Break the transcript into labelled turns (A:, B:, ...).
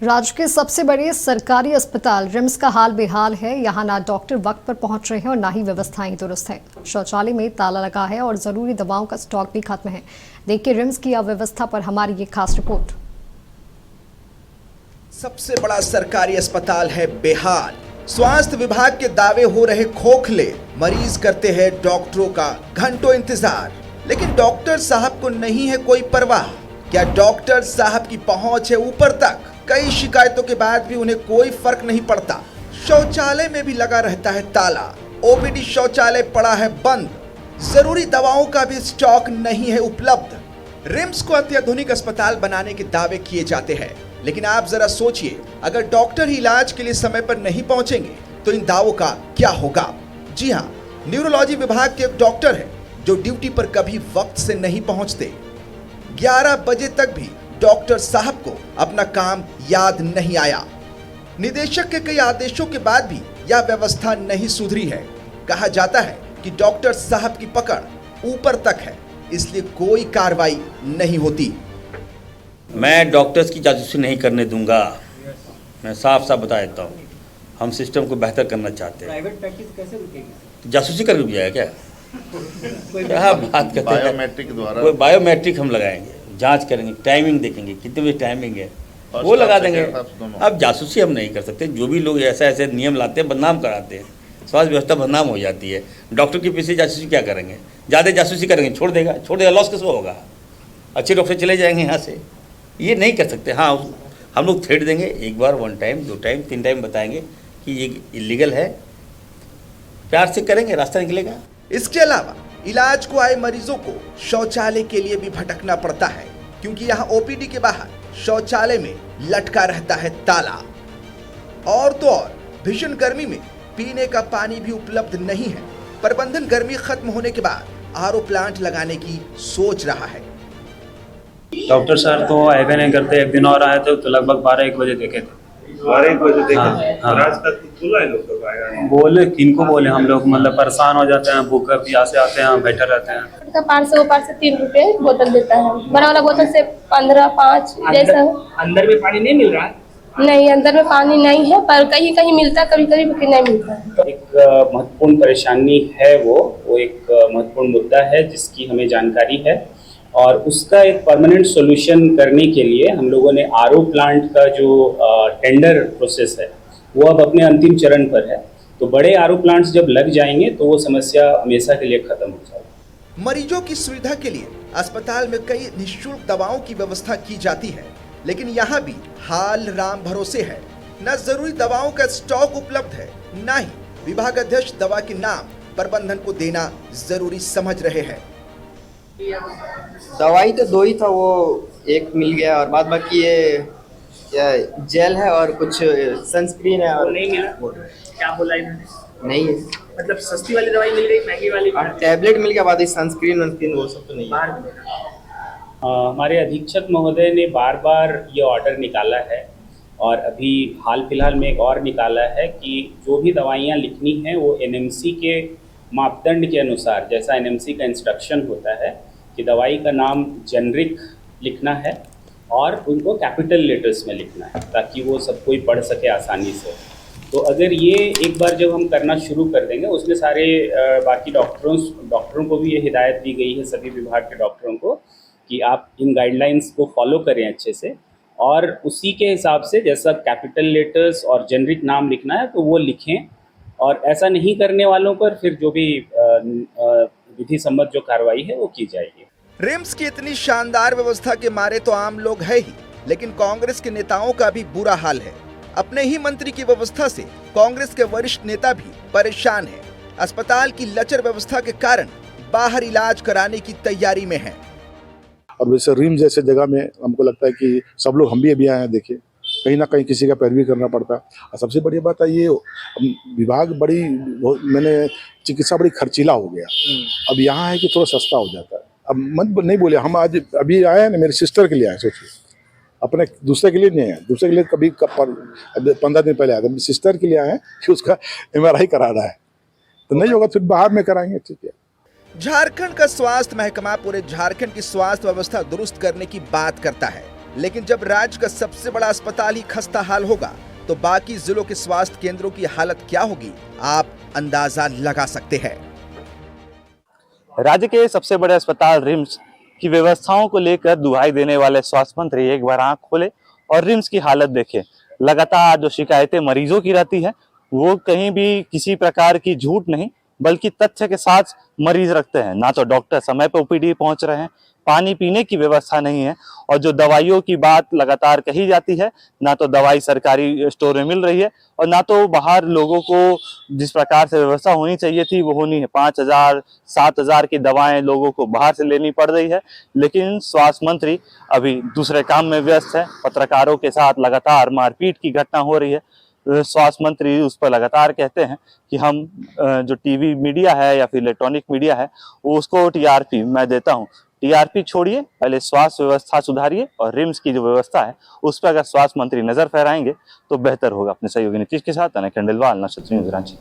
A: राज्य के सबसे बड़े सरकारी अस्पताल रिम्स का हाल बेहाल है। यहाँ ना डॉक्टर वक्त पर पहुंच रहे हैं और ना ही व्यवस्थाएं दुरुस्त है। शौचालय में ताला लगा है और जरूरी दवाओं का स्टॉक भी खत्म है। देखिए रिम्स की अव्यवस्था पर हमारी ये खास रिपोर्ट।
B: सबसे बड़ा सरकारी अस्पताल है बेहाल। स्वास्थ्य विभाग के दावे हो रहे खोखले। मरीज करते हैं डॉक्टरों का घंटों इंतजार, लेकिन डॉक्टर साहब को नहीं है कोई परवाह। क्या डॉक्टर साहब की पहुंच है ऊपर तक? कई शिकायतों के बाद भी उन्हें कोई फर्क नहीं पड़ता। शौचालय में भी लगा रहता है ताला। ओपीडी शौचालय पड़ा है बंद। जरूरी दवाओं का भी स्टॉक नहीं है उपलब्ध। रिम्स को अत्याधुनिक अस्पताल बनाने के दावे किए जाते हैं, लेकिन आप जरा सोचिए, अगर डॉक्टर ही इलाज के लिए समय पर नहीं पहुंचेंगे तो इन दावों का क्या होगा? जी हाँ, न्यूरोलॉजी विभाग के एक डॉक्टर हैं जो ड्यूटी पर कभी वक्त से नहीं पहुंचते। 11 बजे तक भी डॉक्टर साहब को अपना काम याद नहीं आया। निदेशक के कई आदेशों के बाद भी यह व्यवस्था नहीं सुधरी है। कहा जाता है कि डॉक्टर साहब की पकड़ ऊपर तक है, इसलिए कोई कार्रवाई नहीं होती।
C: मैं डॉक्टर्स की जासूसी नहीं करने दूंगा। मैं साफ साफ बता देता हूँ, हम सिस्टम को बेहतर करना चाहते हैं।
D: प्राइवेट प्रैक्टिस कैसे रुकेगी?
C: जासूसी कर रुक जाएगा क्या? क्या बात करते हैं?
E: बायोमेट्रिक द्वारा
C: कोई बायोमेट्रिक हम लगाएंगे, जांच करेंगे, टाइमिंग देखेंगे, कितने बजे टाइमिंग है वो लगा देंगे। अब जासूसी हम नहीं कर सकते। जो भी लोग ऐसे नियम लाते हैं, बदनाम कराते हैं, स्वास्थ्य व्यवस्था बदनाम हो जाती है। डॉक्टर के पीछे जासूसी क्या करेंगे? ज़्यादा जासूसी करेंगे, छोड़ देगा, लॉस किसको होगा? अच्छे डॉक्टर चले जाएंगे यहाँ से। ये नहीं कर सकते। हाँ, हम लोग थ्रेट देंगे, एक बार, 1 टाइम, 2 टाइम, 3 टाइम बताएंगे कि ये इलीगल है। प्यार से करेंगे, रास्ता निकलेगा।
B: इसके अलावा इलाज को आए मरीजों को शौचालय के लिए भी भटकना पड़ता है, क्योंकि यहाँ ओपीडी के बाहर शौचालय में लटका रहता है ताला। और तो और भीषण गर्मी में पीने का पानी भी उपलब्ध नहीं है। प्रबंधन गर्मी खत्म होने के बाद आरओ प्लांट लगाने की सोच रहा है।
F: डॉक्टर सर तो आए भी नहीं करते। एक दिन और आए थे तो लगभग 12-1 बजे देखे थे।
E: 12-1 बजे देखे थे।
F: हाँ।
E: आज तक खुला है लोग आएगा।
F: बोले किनको बोले, हम लोग मतलब परेशान हो जाते हैं, भूख प्यास से आते हैं, बैठे रहते हैं।
G: का 500 ऊपर से 3 रुपए बोतल देता है। बड़ा वाला बोतल से 15, 5 जैसा।
D: अंदर में पानी नहीं मिल रहा है?
G: नहीं, अंदर में पानी नहीं है, पर कहीं कहीं मिलता है, कभी कभी नहीं मिलता है।
H: एक महत्वपूर्ण परेशानी है, वो एक महत्वपूर्ण मुद्दा है जिसकी हमें जानकारी है, और उसका एक परमानेंट सॉल्यूशन करने के लिए हम लोगों ने आरओ प्लांट का जो टेंडर प्रोसेस है वो अब अपने अंतिम चरण पर है। तो बड़े आरओ प्लांट्स जब लग जाएंगे तो वो समस्या हमेशा के लिए खत्म हो जाएगी।
B: मरीजों की सुविधा के लिए अस्पताल में कई निःशुल्क दवाओं की व्यवस्था की जाती है, लेकिन यहाँ भी हाल राम भरोसे है। न जरूरी दवाओं का स्टॉक उपलब्ध है, न ही विभाग अध्यक्ष दवा के नाम प्रबंधन को देना जरूरी समझ रहे हैं।
I: दवाई तो 2 ही था, वो एक मिल गया और बाद बाकी ये जेल है और कुछ सनस्क्रीन है और
D: नहीं मिला। क्या बोला इन्होंने?
I: नहीं है।
D: मतलब सस्ती वाली दवाई मिल गई, महंगी वाली
I: और टैबलेट मिल गया, बाद सनस्क्रीन वो सब तो नहीं है।
D: बाहर मिलेगा।
H: हमारे अधीक्षक महोदय ने बार बार ये ऑर्डर निकाला है, और अभी हाल फिलहाल में एक और निकाला है कि जो भी दवाइयाँ लिखनी हैं वो एनएमसी के मापदंड के अनुसार, जैसा एनएमसी का इंस्ट्रक्शन होता है कि दवाई का नाम जेनरिक लिखना है और उनको कैपिटल लेटर्स में लिखना है, ताकि वो सब कोई पढ़ सके आसानी से। तो अगर ये एक बार जब हम करना शुरू कर देंगे, उसमें सारे बाकी डॉक्टरों को भी ये हिदायत दी गई है, सभी विभाग के डॉक्टरों को, कि आप इन गाइडलाइंस को फॉलो करें अच्छे से, और उसी के हिसाब से जैसा कैपिटल लेटर्स और जेनरिक नाम लिखना है तो वो लिखें। और ऐसा नहीं करने वालों पर फिर जो भी विधि सम्मत जो कार्रवाई है वो की जाएगी।
B: रिम्स की इतनी शानदार व्यवस्था के मारे तो आम लोग है ही, लेकिन कांग्रेस के नेताओं का भी बुरा हाल है। अपने ही मंत्री की व्यवस्था से कांग्रेस के वरिष्ठ नेता भी परेशान हैं। अस्पताल की लचर व्यवस्था के कारण बाहर इलाज कराने की तैयारी में है।
J: और वैसे रिम्स जैसे जगह में हमको लगता है कि सब लोग, हम भी अभी आए हैं, देखिए कहीं ना कहीं किसी का पैरवी करना पड़ता है। और सबसे बड़ी बात है ये विभाग मैंने चिकित्सा बड़ी खर्चीला हो गया। अब यहाँ है कि थोड़ा सस्ता हो जाता है। अब मत नहीं बोले, हम आज अभी आए हैं ना, मेरी सिस्टर के लिए आए, सोचिए, अपने दूसरे के लिए नहीं आए। दूसरे के लिए कभी 15 दिन पहले आए थे। मेरी सिस्टर के लिए आए हैं कि उसका MRI कराना है, तो नहीं होगा फिर बाहर में कराएंगे। ठीक है।
B: झारखंड का स्वास्थ्य महकमा पूरे झारखंड की स्वास्थ्य व्यवस्था दुरुस्त करने की बात करता है, लेकिन जब राज्य का सबसे बड़ा अस्पताल ही खस्ता हाल होगा तो बाकी जिलों के स्वास्थ्य केंद्रों की हालत क्या होगी, आप अंदाजा लगा सकते हैं।
K: राज्य के सबसे बड़े अस्पताल रिम्स की व्यवस्थाओं को लेकर दुहाई देने वाले स्वास्थ्य मंत्री एक बार आंख खोले और रिम्स की हालत देखें। लगातार जो शिकायतें मरीजों की रहती है वो कहीं भी किसी प्रकार की झूठ नहीं बल्कि तथ्य के साथ मरीज रखते हैं। ना तो डॉक्टर समय पर ओपीडी पहुंच रहे हैं, पानी पीने की व्यवस्था नहीं है, और जो दवाइयों की बात लगातार कही जाती है, ना तो दवाई सरकारी स्टोर में मिल रही है और ना तो बाहर लोगों को जिस प्रकार से व्यवस्था होनी चाहिए थी वो होनी है। 5,000 7,000 की दवाएं लोगों को बाहर से लेनी पड़ रही है। लेकिन स्वास्थ्य मंत्री अभी दूसरे काम में व्यस्त है। पत्रकारों के साथ लगातार मारपीट की घटना हो रही है। स्वास्थ्य मंत्री उस पर लगातार कहते हैं कि हम जो टीवी मीडिया है या फिर इलेक्ट्रॉनिक मीडिया है वो उसको टीआरपी मैं देता हूं। टीआरपी छोड़िए, पहले स्वास्थ्य व्यवस्था सुधारिए और रिम्स की जो व्यवस्था है उस पर अगर स्वास्थ्य मंत्री नजर फहराएंगे तो बेहतर होगा। अपने सहयोगी नीतीश के साथ अनय खंडेलवाल, नशा न्यूज़ रांची।